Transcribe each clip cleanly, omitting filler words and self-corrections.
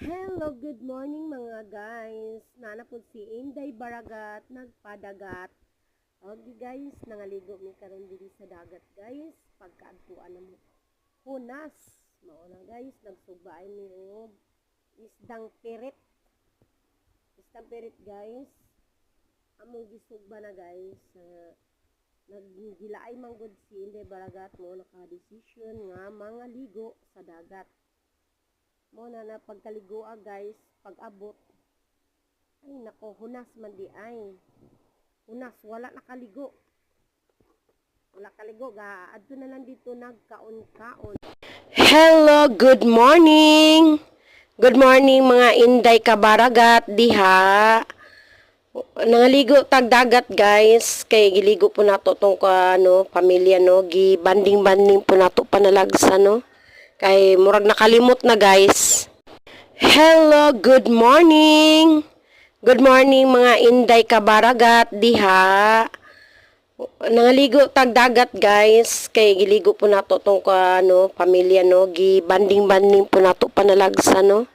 Hello, good morning mga guys. Nanapod si Inday Baragat, nagpadagat. Okay guys, nangaligo mi karon diri sa dagat guys. Pagkaadtuan na mo. Hunas. Mao na guys, nagsugbaay mi og isdang pirit. Isdang pirit guys. Among gisugba na guys. Naggilaay manggod si Inday Baragat mo naka-decision nga mga ligo sa dagat. Muna na pagkaligua guys, pag-abot. Ay nako, hunas man di ay. Hunas, wala nakaligo. Wala kaligo, adto na lang dito nagkaon-kaon. Hello, good morning. Good morning mga Inday Kabaragat diha. Nangaligo tag dagat guys, kay giligo po nato tong pamilya no, gi-banding-banding po nato panalagsa no. Kay murag nakalimot na guys. Hello, good morning. Good morning mga Inday Kabaragat diha. Nangaligo tag dagat guys, kay giligo po nato tong pamilya no, gi-banding-banding po nato panalagsa no.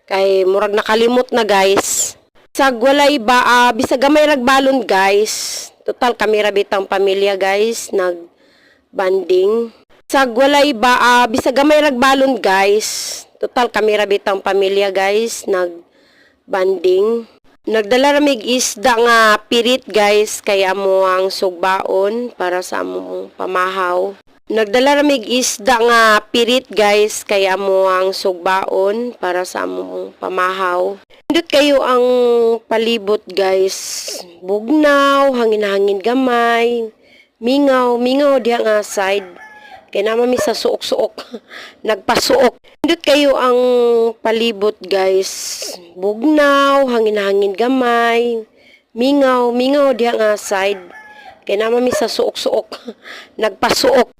Kay murag nakalimot na guys. Sag walay ba bisag gamay ragbalon guys. Total kami ra bitang pamilya guys, nag-banding. Sag walay ba bisag gamay ragbalon guys. Total kami ra bitang pamilya guys, nag-banding. Nagdala ramig isda nga pirit guys, kaya mo ang sugbaon para sa among pamahaw. Nagdala ramig isda nga pirit guys, kaya mo ang sugbaon para sa among pamahaw. Pindot kayo ang palibot guys. Bugnaw, hangin-hangin gamay. Mingaw diha nga side. Kaya naman mi sa suok-suok. Nagpasuok. Pindot kayo ang palibot guys. Bugnaw, hangin-hangin gamay. Mingaw diha nga side. Kaya naman mi sa suok-suok. Nagpasuok.